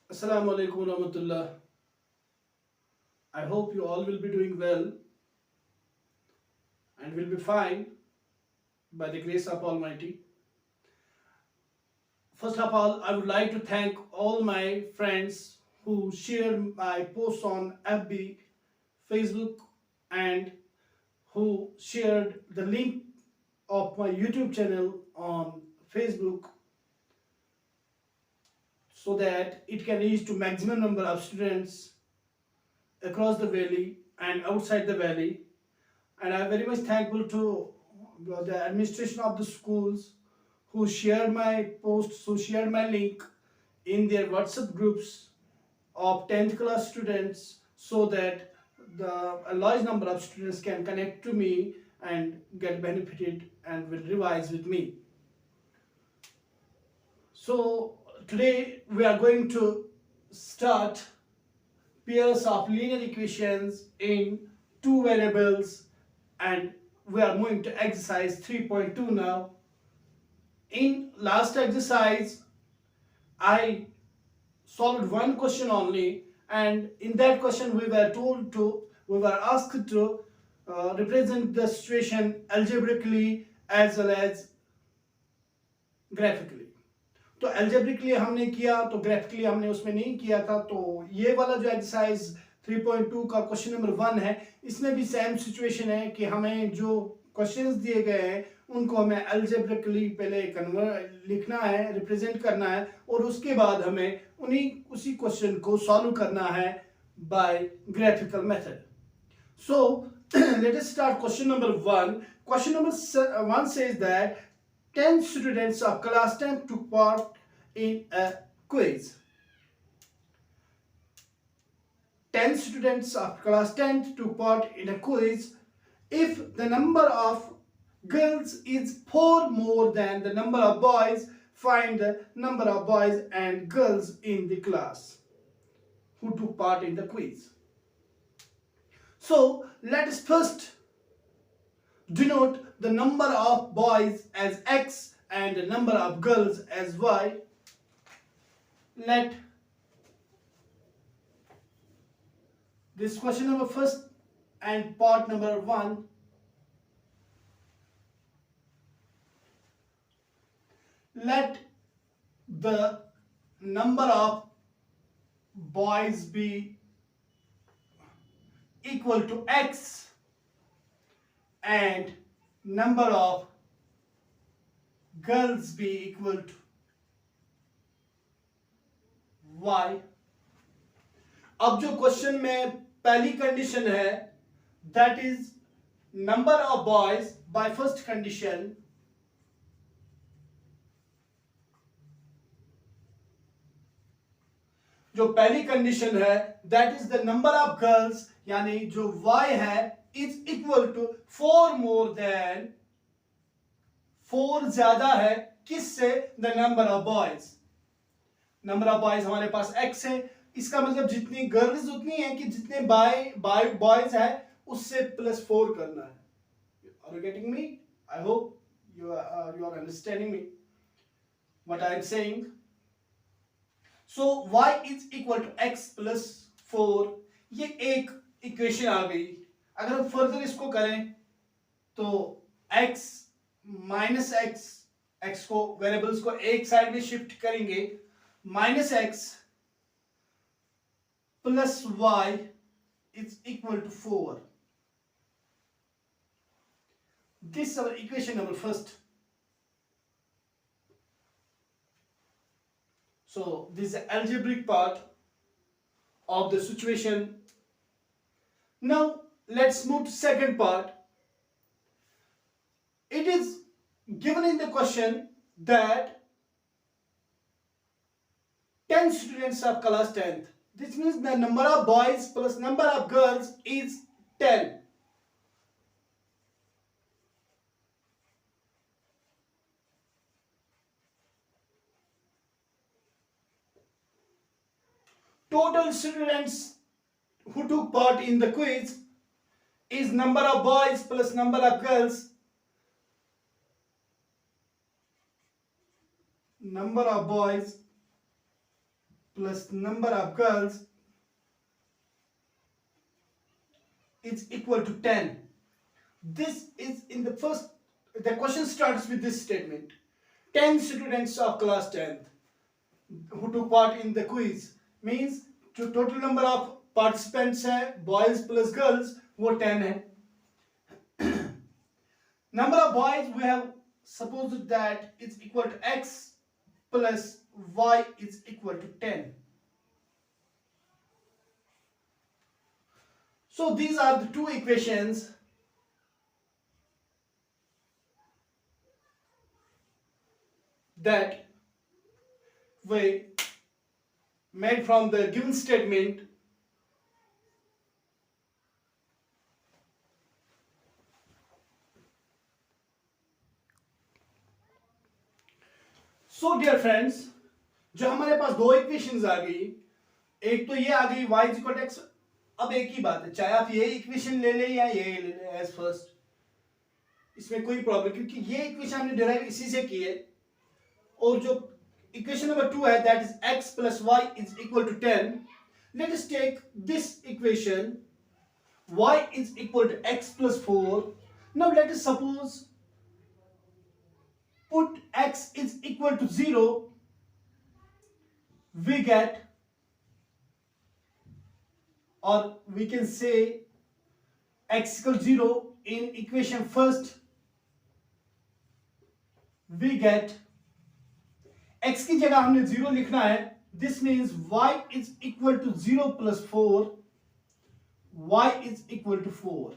Assalamu alaikum warahmatullah. I hope you all will be doing well and will be fine by the grace of Almighty. First of all, I would like to thank all my friends who shared my posts on FB, Facebook, and who shared the link of my YouTube channel on Facebook so that it can reach to maximum number of students across the valley and outside the valley. And I'm very much thankful to the administration of the schools who shared my posts, who shared my link in their WhatsApp groups of 10th class students so that a large number of students can connect to me and get benefited and will revise with me. So today we are going to start pairs of linear equations in two variables, and we are moving to exercise 3.2 now. In last exercise I solved one question only, and in that question we were asked to represent the situation algebraically as well as graphically. तो algebraically हमने किया, तो graphically हमने उसमें नहीं किया था। तो ये वाला जो एक्सरसाइज 3.2 का क्वेश्चन नंबर 1 है, इसमें भी सेम सिचुएशन है कि हमें जो क्वेश्चंस दिए गए हैं उनको हमें एल्जेब्रिकली पहले लिखना है, रिप्रेजेंट करना है, और उसके बाद हमें उसी क्वेश्चन को सॉल्व करना है by graphical method. So let us start question number 1. Question number 1 says that 10 students of class 10 took part in a quiz. 10 students of class 10 took part in a quiz. If the number of girls is 4 more than the number of boys, find the number of boys and girls in the class who took part in the quiz. So let us first denote the number of boys as x and the number of girls as y. Let this question number first and part number 1. Let the number of boys be equal to x and number of girls be equal to y. अब जो question में पहली condition है, that is number of boys by first condition, जो पहली condition है that is the number of girls, यानी जो y है is equal to 4 more than, 4 ज्यादा है किससे, the number of boys. Number of boys हमारे पास x है, इसका मतलब जितनी गर्ल्स उतनी है कि जितने बॉयज है उससे +4 करना है. Are you getting me? I hope you are understanding me what I am saying. So y is equal to x plus 4. ये एक इक्वेशन आ गई. अगर हम फर्दर इसको करें तो x माइनस x को, वेरिएबल्स को एक साइड में शिफ्ट करेंगे, minus x plus y is equal to 4. This is our equation number first. So this is the algebraic part of the situation. Now let's move to second part. It is given in the question that 10 students of class 10th. This means the number of boys plus number of girls is 10. Total students who took part in the quiz is number of boys plus number of girls. Number of boys plus number of girls is equal to 10. This is in the first, the question starts with this statement. 10 students of class 10th who took part in the quiz, means जो total number of participants है boys plus girls वो 10 है. Number of boys we have supposed that it's equal to x plus y is equal to 10. So these are the two equations that we made from the given statement. So dear friends, जो हमारे पास दो equations आ गई, एक तो ये आ गई y is equal to x. अब एक ही बात है, चाहे आप ये इक्वेशन ले लें या ये ले लें एज फर्स्ट, इसमें कोई प्रॉब्लम, क्योंकि ये इक्वेशन हमने डिराइव इसी से की है. और जो इक्वेशन नंबर 2 है, that is x plus y is equal to 10. Let us take this equation, y is equal to x plus 4. Now let us suppose put x is equal to 0, we get, or we can say x equal 0 in equation first, we get x की जगह हमने 0 लिखना है. This means y is equal to 0 plus 4, y is equal to 4.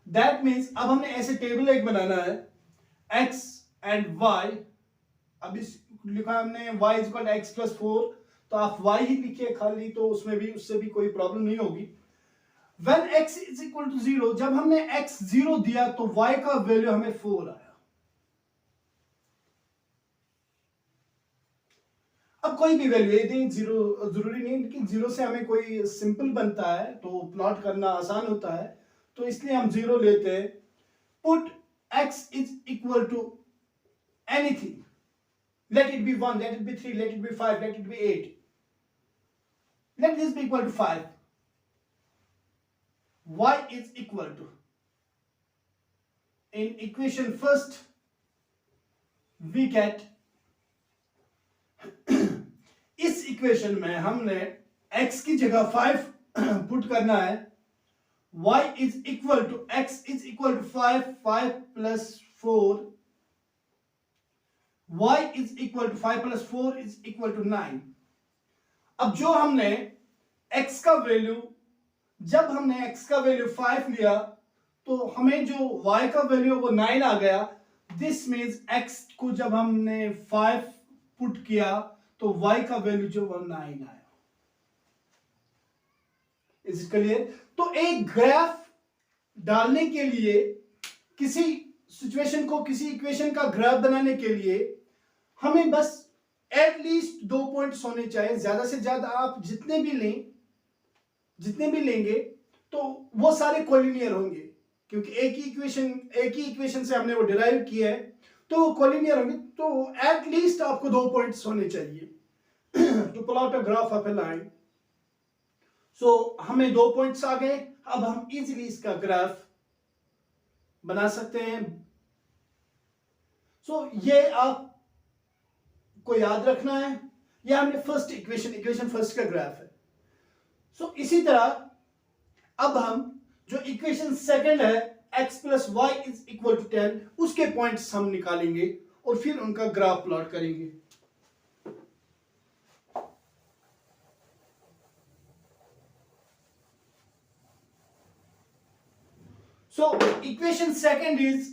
That means अब हमने ऐसे table एक बनाना है, x and y. अब इस लिखा हमने y is equal to x plus 4, तो आप y ही लिखिए खाली, तो उसमें भी, उससे भी कोई प्रॉब्लम नहीं होगी. When x is equal to 0, जब हमने x 0 दिया तो y का वैल्यू हमें 4 आया. अब कोई भी वैल्यू, यदि जीरो जरूरी नहीं, लेकिन जीरो से हमें कोई सिंपल बनता है तो प्लॉट करना आसान होता है, तो इसलिए हम 0 लेते हैं. Put x is equal to anything. Let it be 1, let it be 3, let it be 5, let it be 8. Let this be equal to 5. Y is equal to, in equation first, we get, इस equation में हमने x की जगह 5 put करना है. y is equal to, x is equal to 5, 5 plus 4, y is equal to 5 plus 4 is equal to 9. अब जो हमने x का वैल्यू, जब हमने x का वैल्यू 5 लिया तो हमें जो y का वैल्यू वो 9 आ गया. दिस मीन्स x को जब हमने 5 पुट किया तो y का वैल्यू जो वो 9 आया. Is it clear? तो एक ग्राफ डालने के लिए, किसी सिचुएशन को, किसी इक्वेशन का ग्राफ बनाने के लिए हमें बस एटलीस्ट 2 पॉइंट्स होने चाहिए. ज्यादा से ज्यादा आप जितने भी लेंगे तो वो सारे कोलिनियर होंगे, क्योंकि एक ही इक्वेशन से हमने वो डिराइव किया है, तो वो कोलिनियर होंगे. तो एटलीस्ट आपको 2 पॉइंट्स होने चाहिए to plot a graph of a line. So हमें 2 पॉइंट्स आ गए. अब हम इजीली इसका ग्राफ बना सकते हैं. सो ये आपको याद रखना है, यह हमने फर्स्ट इक्वेशन फर्स्ट का ग्राफ है. सो इसी तरह अब हम जो इक्वेशन सेकंड है, x plus y is equal to 10, उसके पॉइंट्स हम निकालेंगे और फिर उनका ग्राफ प्लॉट करेंगे. So equation second is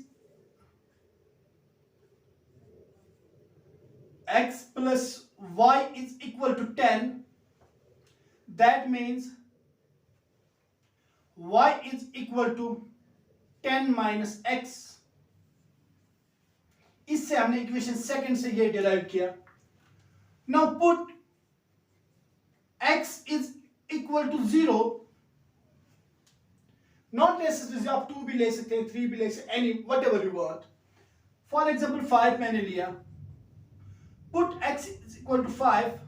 x plus y is equal to 10. That means y is equal to 10 minus x. इससे हमने इक्वेशन सेकंड से ये डिराइव किया. Now put x is equal to 0. Not necessarily आप 2 भी ले सकते हैं, 3 भी ले सकते हैं, any whatever you want. For example 5 मैंने लिया. Put x is equal to 5,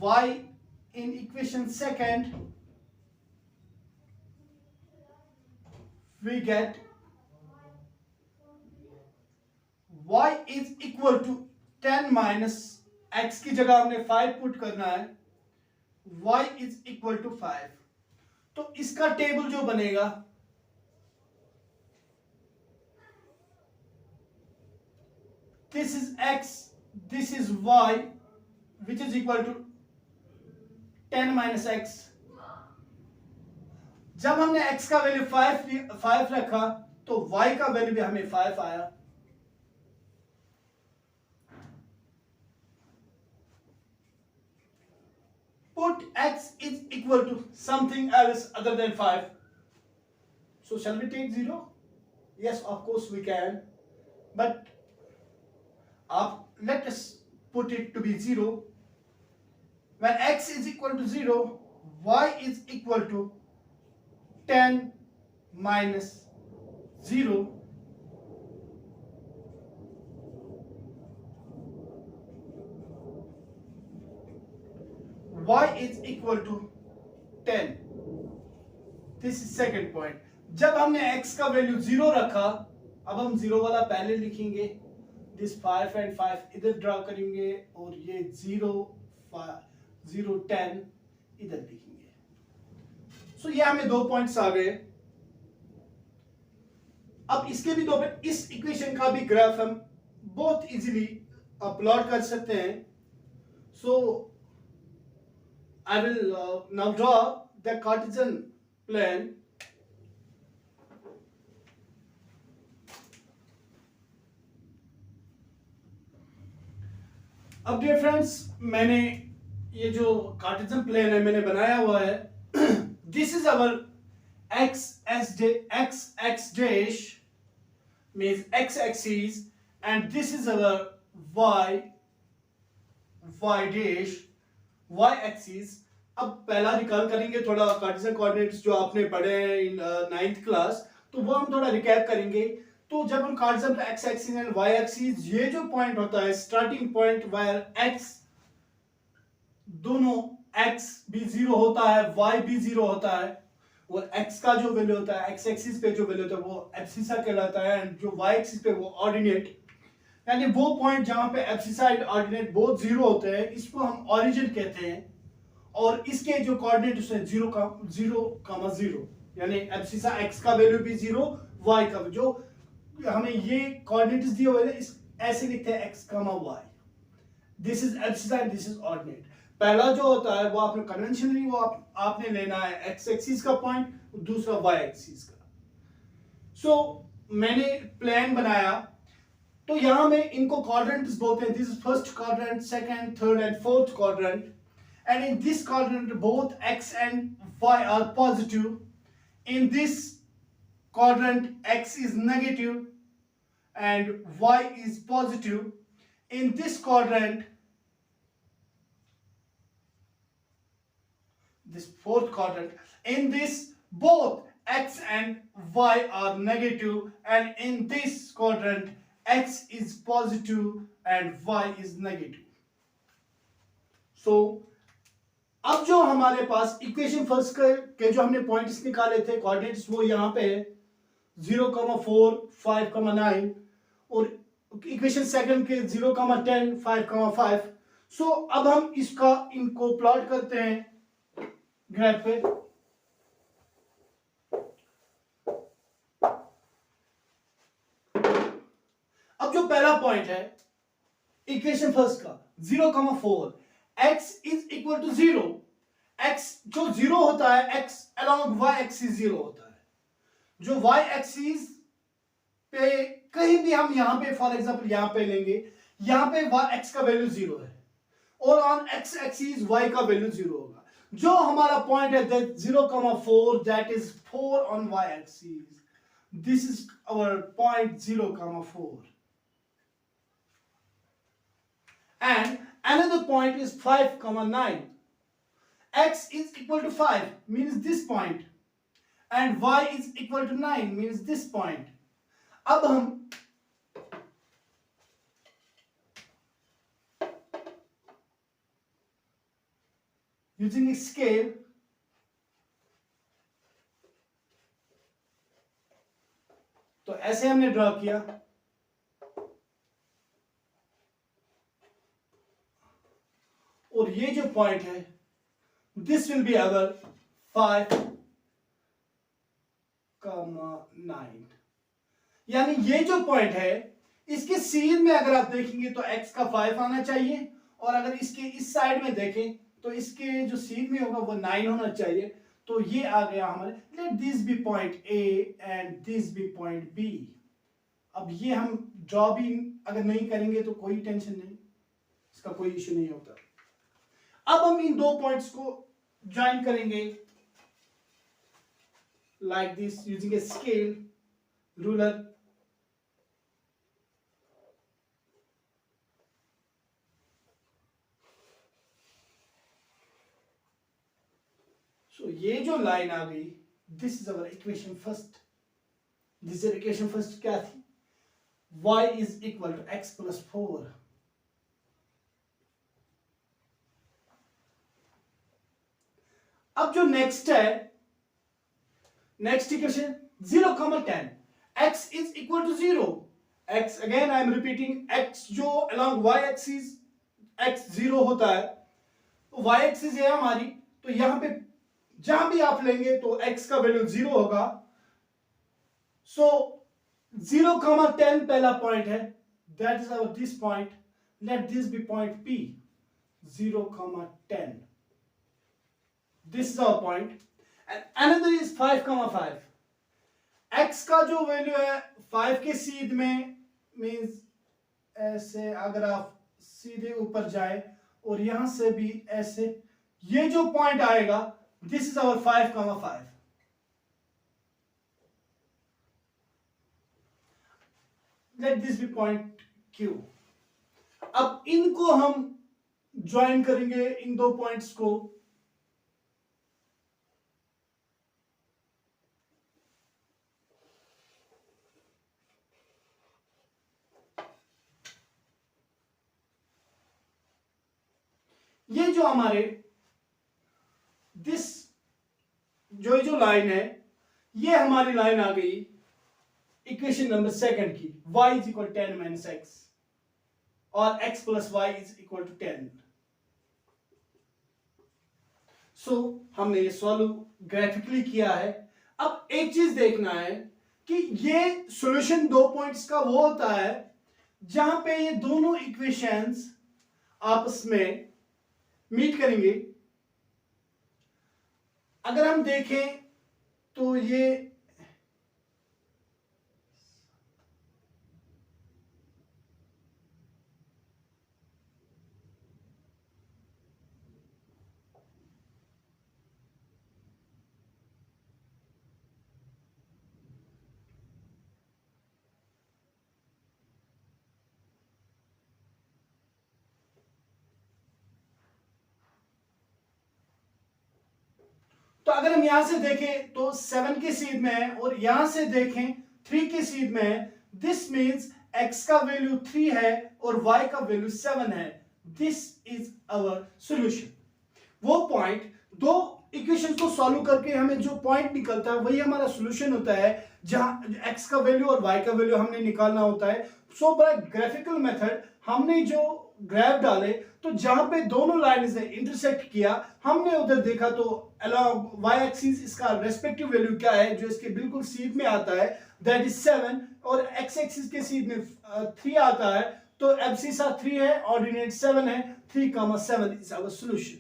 y in equation second, we get y is equal to 10 minus x की जगह हमने 5 पुट करना है, y is equal to 5. तो इसका टेबल जो बनेगा, this is x, this is y, which is equal to 10 minus x. जब हमने x का वैल्यू 5 रखा तो y का वैल्यू भी हमें 5 आया. Put x is equal to something else other than 5. So shall we take 0? Yes, of course we can. But let us put it to be 0. When x is equal to 0, y is equal to 10 minus 0. Y is equal to 10. This is second point. जब हमने x का value 0 रखा, अब हम 0 वाला पहले लिखेंगे, this 5 and 5 इधर ड्रा करेंगे और ये 0 10 इधर लिखेंगे. सो ये हमें 2 पॉइंट्स आ गए. अब इसके भी 2 इस इक्वेशन का भी ग्राफ हम बहुत इजीली प्लॉट कर सकते हैं. सो I will now draw the Cartesian plane. अब डियर फ्रेंड्स, मैंने ये जो कार्टेशियन प्लेन है मैंने बनाया हुआ है. This is our x dash means x axis and this is our y dash y axis. अब पहला रिकॉल करेंगे थोड़ा कार्टेशियन कोऑर्डिनेट्स जो आपने पढ़े हैं इन 9th क्लास, तो वो हम थोड़ा रिकैप करेंगे. तो जब हम Cartesian x axis and y axis, ये जो पॉइंट होता है स्टार्टिंग पॉइंट वेयर x दोनों x भी 0 होता है, y भी 0 होता है, और x का जो वैल्यू होता है x एक्सिस पे जो वैल्यू होता है वो एब्सिसा कहलाता है, एंड जो y एक्सिस पे वो ऑर्डिनेट, यानी वो पॉइंट जहां पे एब्सिसा एंड ऑर्डिनेट बोथ 0 होते हैं, इसको हम ओरिजिन कहते हैं. और इसके जो कोऑर्डिनेट्स हैं 0,0, यानी एब्सिसा x का वैल्यू भी 0, y का जो हमें ये कोऑर्डिनेट्स दिए हुए हैं इस ऐसे लिखते हैं x, y. This is abscissa and this is ordinate. पहला जो होता है वो आपने कन्वेंशनली वो आपने लेना है x एक्सिस का पॉइंट, दूसरा y एक्सिस का. सो मैंने प्लान बनाया, तो यहां में इनको क्वाड्रेंट्स बोलते हैं. This is first quadrant, second, third and fourth quadrant. And in this quadrant both x and y are positive. In this quadrant x is negative and y is positive. In this quadrant, this fourth quadrant, in this both x and y are negative, and in this quadrant x is positive and y is negative. So अब जो हमारे पास equation first के जो हमने points निकाले थे coordinates, वो यहाँ पे है 0,4, 5,9, और इक्वेशन सेकंड के 0,10, 5,5. सो अब हम इनको प्लॉट करते हैं ग्राफ पे. अब जो पहला पॉइंट है इक्वेशन फर्स्ट का 0,4, x is equal to 0. x जो 0 होता है, x along y axis 0 होता है. जो y axis पे कहीं भी हम यहाँ पे फॉर एग्जांपल यहाँ पे लेंगे, यहाँ पे x का वैल्यू 0 है और ऑन x axis y का वैल्यू 0 होगा. जो हमारा पॉइंट है 0,4, that is 4 on y axis. This is our point 0,4. And another point is 5,9. X is equal to 5 means this point, and y is equal to 9 means this point. अब हम using a scale, तो ऐसे हमने draw किया, और ये जो point है दिस विल बी अवर 5,9, यानी ये जो पॉइंट है इसके सीध में अगर आप देखेंगे तो x का 5 आना चाहिए, और अगर इसके इस साइड में देखें तो इसके जो सीध में होगा वो 9 होना चाहिए। तो ये आ गया हमारे, let this be point A and this be point B। अब ये हम ड्रॉ भी अगर नहीं करेंगे तो कोई टेंशन नहीं, इसका कोई इश्यू नहीं होता। अब हम इन दो पॉइंट्स को ज्वाइन करेंगे like this using a scale, ruler. So ये जो लाइन आ गई, this is our equation first. This equation first क्या थी? y is equal to x plus 4। अब जो नेक्स्ट है, next equation 0,10, x is equal to 0। x again I am repeating, x जो अलोंग y एक्सिस x 0 होता है, तो y axis है हमारी, तो यहां पे जहां भी आप लेंगे तो x का वैल्यू 0 होगा। सो 0,10 पहला पॉइंट है, that is our this point, let this be point P। 0,10, this is our point, and another is 5,5। x का जो वैल्यू है 5 के सीध में, मींस ऐसे अगर आप सीधे ऊपर जाए और यहां से भी ऐसे, ये जो पॉइंट आएगा this is our 5,5। Let this be point Q। अब इनको हम ज्वाइन करेंगे, इन दो पॉइंट्स को। ये जो हमारे दिस जो लाइन है, ये हमारी लाइन आ गई इक्वेशन नंबर सेकंड की, y is equal 10 minus x, और x plus y is equal to 10। So हमने ये सॉल्व ग्राफिकली किया है। अब एक चीज देखना है कि ये सॉल्यूशन दो पॉइंट्स का वो होता है जहां पे ये दोनों इक्वेशंस आपस में मीट करेंगे। अगर हम देखें तो ये तो अगर हम यहां से देखें तो 7 के सीध में है, और यहां से देखें 3 के सीध में है। दिस मींस x का वैल्यू 3 है और y का वैल्यू 7 है। This is our solution. वो पॉइंट, दो इक्वेशन को सॉल्व करके हमें जो पॉइंट निकलता है वही हमारा सॉल्यूशन होता है, जहां x का वैल्यू और y का वैल्यू हमने निकालना होता है। सो बाय ग्राफिकल मेथड हमने जो ग्राफ डाले, तो जहां पे दोनों लाइन से इंटरसेक्ट किया, हमने उधर देखा तो अलोंग y एक्सिस इसका रेस्पेक्टिव वैल्यू क्या है जो इसके बिल्कुल सीध में आता है, दैट इज 7, और x एक्सिस के सीध में 3 आता है, तो एब्सिसा 3 है, ऑर्डिनेट 7 है, 3,7 is our solution.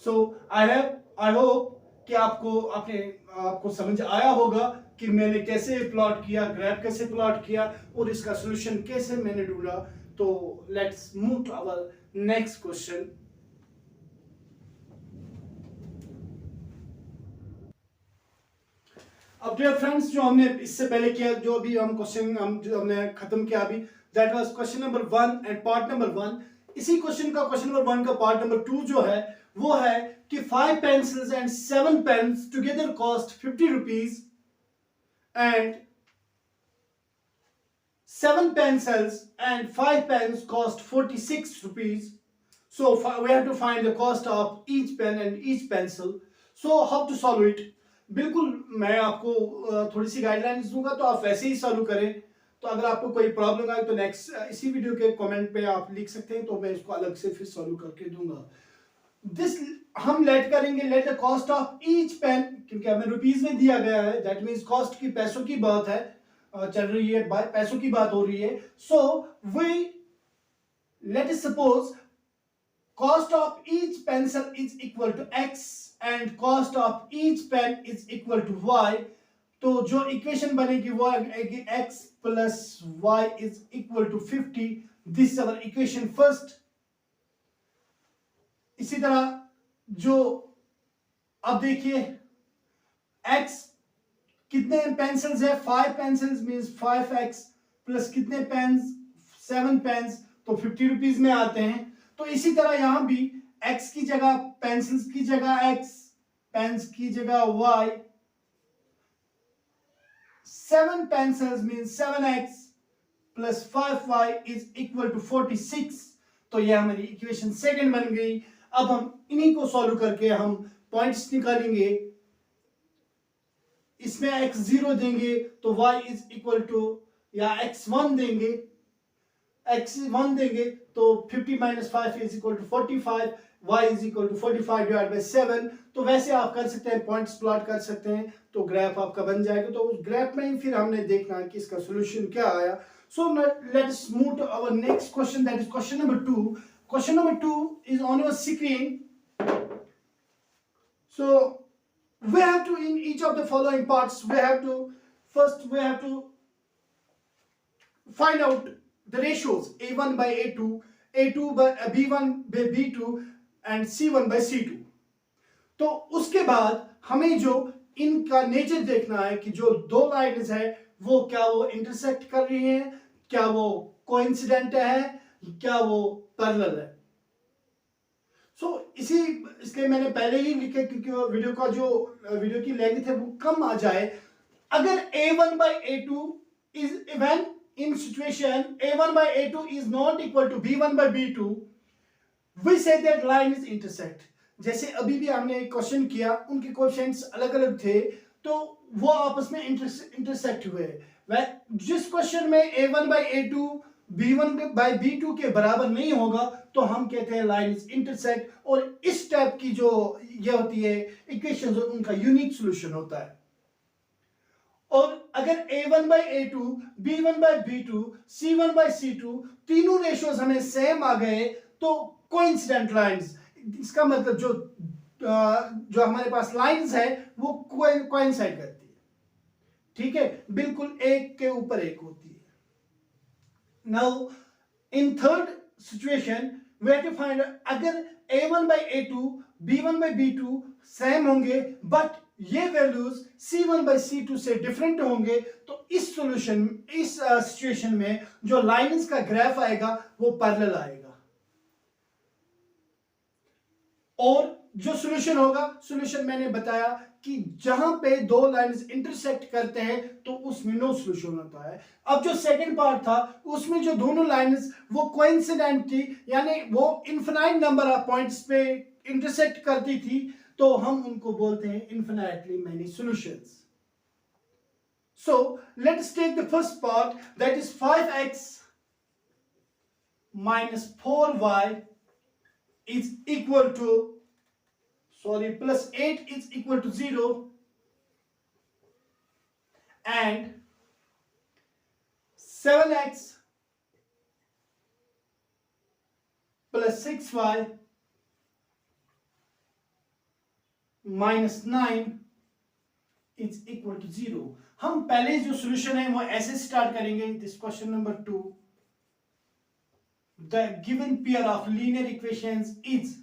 So I hope कि आपको समझ आया होगा कि मैंने कैसे प्लॉट किया, ग्राफ कैसे प्लॉट किया, और इसका सॉल्यूशन कैसे मैंने ढूंढा। तो let's move to our next question. अब डियर फ्रेंड्स, जो हमने इससे पहले किया, जो अभी हम क्वेश्चन जो हमने खत्म किया अभी, that was question number 1 and part number 1। इसी क्वेश्चन का क्वेश्चन नंबर 1 का पार्ट नंबर 2 जो है वो है कि 5 pencils and 7 pens together cost 50 rupees and 7 pencils and 5 pens cost 46 rupees. So we have to find the cost of each pen and each pencil. So how to solve it? बिल्कुल मैं आपको थोड़ी सी guidelines दूंगा, तो आप वैसे ही solve करें. तो अगर आपको कोई प्रॉब्लम आए तो नेक्स्ट इसी वीडियो के कमेंट पे आप लिख सकते हैं, तो मैं इसको अलग से फिर सॉल्व करके दूंगा. दिस हम लेट करेंगे, let the cost of each pen, क्योंकि हमें रुपीस में दिया गया है, दैट मींस कॉस्ट की पैसों की बात है, चल रही है, पैसों की बात हो रही है. So we let us suppose cost of each pencil is equal to x and cost of each pen is equal to y. तो जो इक्वेशन बनेगी वो आएगी x plus y is equal to 50. This is our equation first. इसी तरह जो अब देखिए x कितने पेंसिल्स है, 5 पेंसिल्स मींस 5x प्लस कितने पेन्स, 7 पेन्स, तो 50 रुपीज में आते हैं. तो इसी तरह यहां भी x की जगह पेंसिल्स की जगह x, पेन्स की जगह y, 7 pencils means 7x plus 5y is equal to 46. तो यह हमारी इक्वेशन सेकंड बन गई. अब हम इन्हीं को सॉल्व करके हम पॉइंट्स निकालेंगे. इसमें x0 देंगे तो y इज इक्वल टू, या x1 देंगे, x1 देंगे तो 50 minus 5 is equal to 45, y is equal to 45 divide by 7. तो वैसे आप कर सकते हैं, पॉइंट्स प्लॉट कर सकते हैं, तो ग्राफ आपका बन जाएगा. तो उस ग्राफ में ही फिर हमने देखना है कि इसका सॉल्यूशन क्या आया. So let us move to our next question, that is question number 2. Question number 2 is on your screen. So we have to, in each of the following parts, we have to find out the ratios a1 by a2, a2 by b1 by b2 and c1 by c2. तो उसके बाद हमें जो इनका nature देखना है कि जो दो लाइन्स है वो क्या वो इंटरसेक्ट कर रही हैं, क्या वो कोइंसिडेंट है, क्या वो पैरेलल है. इसलिए मैंने पहले ही लिखा, क्योंकि वीडियो की लेंथ है वो कम आ जाए. अगर a1 by a2 is when in situation a1 by a2 is not equal to b1 by b2, we say that line is intersect. जैसे अभी भी हमने एक क्वेश्चन किया, उनके कोएफिशिएंट्स अलग अलग थे तो वो आपस में इंटरसेक्ट हुए. जिस क्वेश्चन में a1 by a2 b1 by b2 के बराबर नहीं होगा तो हम कहते हैं लाइन इज इंटरसेक्ट. और इस टाइप की जो ये होती है इक्वेशंस, उनका यूनिक सॉल्यूशन होता है. और अगर a1 by a2 b1 by b2 c1 by c2 तीनों रेशियोज हमें सेम आ गए तो कोइंसिडेंट लाइंस, इसका मतलब जो हमारे पास लाइंस है वो कोइंसाइड करती है. ठीक है, बिल्कुल एक के ऊपर एक होती है. Now, in third situation, we have to find अगर a1 by a2, b1 by b2 same होंगे बट ये वैल्यूज c1 by c2 से डिफरेंट होंगे, तो इस सिचुएशन में जो लाइंस का ग्राफ आएगा वो पैरेलल आएगा. और जो सॉल्यूशन होगा, सॉल्यूशन मैंने बताया कि जहां पे दो लाइंस इंटरसेक्ट करते हैं तो उसमें नो सॉल्यूशन होता है. अब जो सेकंड पार्ट था उसमें जो दोनों लाइंस वो कोइंसिडेंट थी, यानी वो इनफिनाइट नंबर ऑफ पॉइंट्स पे इंटरसेक्ट करती थी, तो हम उनको बोलते हैं infinitely many solutions. So let's take the first part, that is 5x minus 4y is equal to plus 8 is equal to 0 and 7x plus 6y minus 9 is equal to 0. हम पहले जो सॉल्यूशन है वो ऐसे स्टार्ट करेंगे. This question number 2, the given pair of linear equations is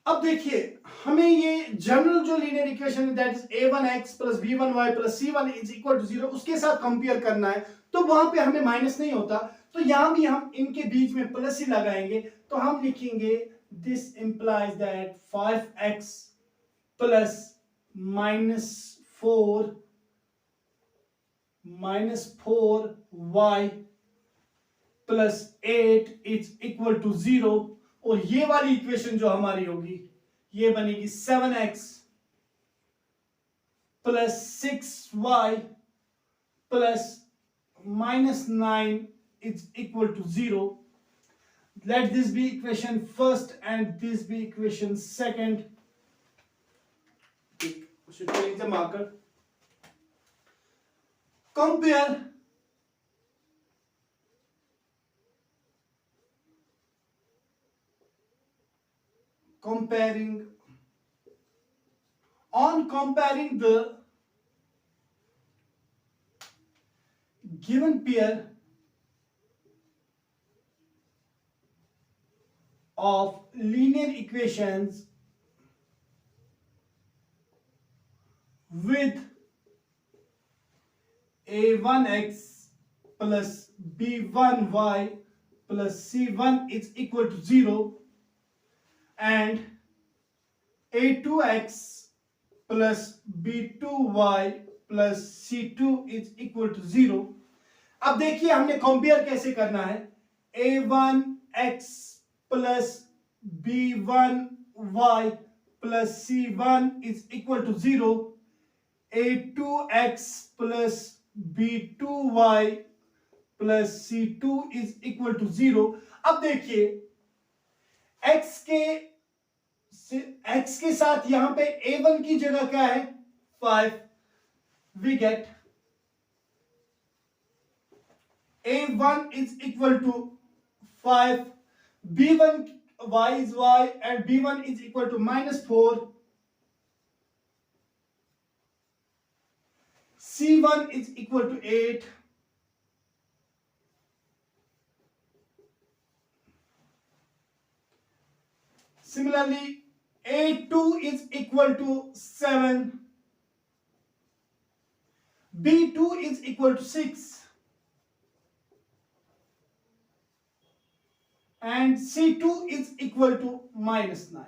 अब देखिए हमें ये जनरल जो लीनियर इक्वेशन है that is a1x plus b1y plus c1 is equal to 0 उसके साथ कंपेयर करना है, तो वहां पे हमें माइनस नहीं होता, तो यहां भी हम इनके बीच में प्लस ही लगाएंगे. तो हम लिखेंगे this implies that 5x plus -4 plus 8 is equal to 0। और ये वाली इक्वेशन जो हमारी होगी ये बनेगी 7x plus 6y plus -9 is equal to 0. Let this be equation first and this be equation second. We should change the marker. Comparing the given pair of linear equations with a1x plus b1y plus c1 is equal to 0 and a2x plus b2y plus c2 is equal to 0। अब देखिए हमने compare कैसे करना है। a1x plus b1y plus c1 is equal to 0, a2x plus b2y plus c2 is equal to 0। अब देखिए x के साथ यहां पे a1 की जगह क्या है 5, we get a1 is equal to 5, b1 y is y and b1 is equal to -4, c1 is equal to 8, similarly a2 is equal to 7, b2 is equal to 6 and c2 is equal to -9।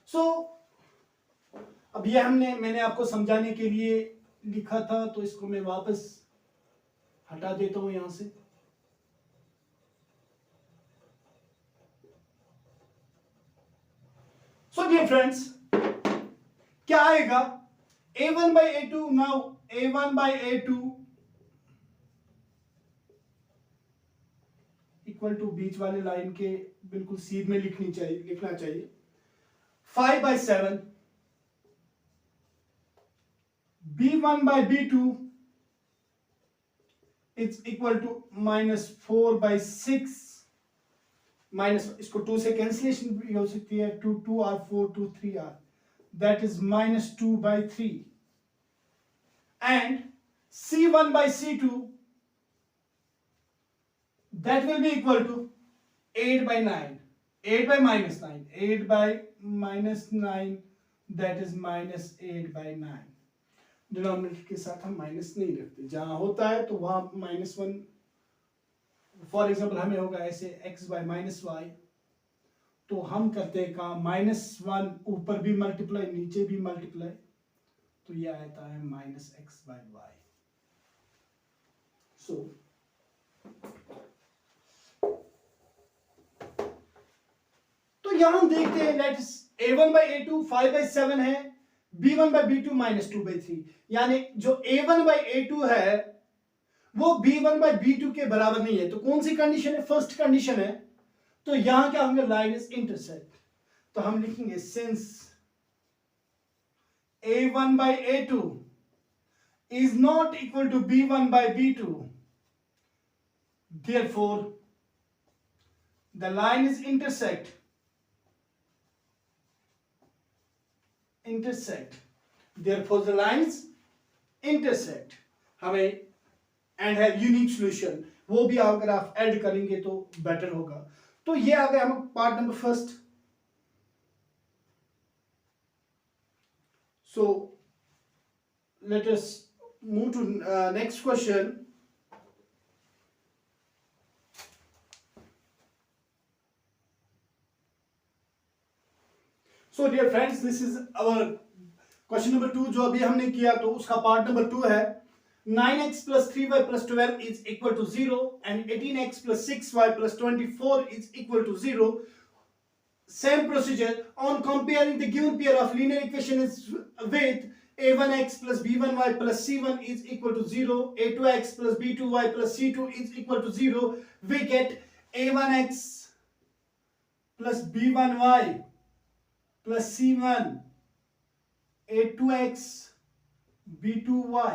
So अब ये मैंने आपको समझाने के लिए लिखा था तो इसको मैं वापस हटा देता हूं यहां से। So dear friends, क्या आएगा a1 by a2, now a1 by a2 equal to बीच वाले लाइन के बिल्कुल सीध में लिखना चाहिए 5 by 7, b1 by b2 is equal to -4 by 6, minus इसको 2 से कैंसिलेशन भी हो सकती है, 2 2r 4 2 3r, that is -2 by 3 and c1 by c2 that will be equal to 8 by 9, 8 by -9, 8 by -9 that is -8 by 9। Denominator के साथ हम minus नहीं रखते, जहां होता है तो वहां -1, फॉर एग्जाम्पल हमें होगा ऐसे x by -y, तो हम करते हैं काम -1 ऊपर भी मल्टीप्लाई नीचे भी मल्टीप्लाई, तो यह आता है -x by y। सो तो यहां हम देखते हैं let's a1 by a2 5 by 7 है, b1 by b2 -2 by 3, यानी जो a1 by a2 है वो b1 by b2 के बराबर नहीं है। तो कौन सी कंडीशन है, फर्स्ट कंडीशन है। तो यहां क्या होंगे, लाइन इज इंटरसेक्ट, तो हम लिखेंगे since a1 by a2 is not equal to b1 by b2, therefore the line is intersect, therefore the lines intersect। हमें एंड हैव यूनिक सॉल्यूशन, वो भी अगर आप ऐड करेंगे तो बेटर होगा। तो ये आ गया हम part number first. So let us move to next question. So dear friends, this is our question number 2 जो अभी हमने किया, तो उसका पार्ट नंबर 2 है 9x plus 3y plus 12 is equal to 0 and 18x plus 6y plus 24 is equal to 0. Same procedure on comparing the given pair of linear equations with a1x plus b1y plus c1 is equal to 0, a2x plus b2y plus c2 is equal to 0. We get a1x plus b1y plus c1, a2x b2y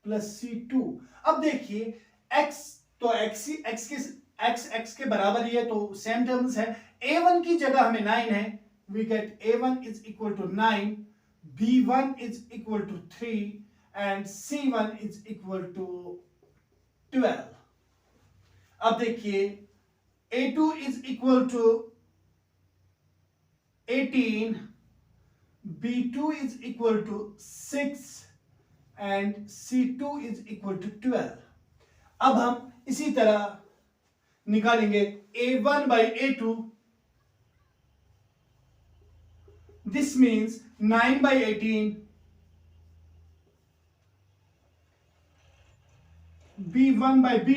plus c2. अब देखिए x तो x के बराबर ही है, तो same terms है. a1 की जगह हमें 9 है. We get a1 is equal to 9, b1 is equal to 3 and c1 is equal to 12. अब देखिए a2 is equal to 18, b2 is equal to 6 and c2 is equal to 12. अब हम इसी तरह निकालेंगे a1 by a2. This means 9 by 18, b1 by b2.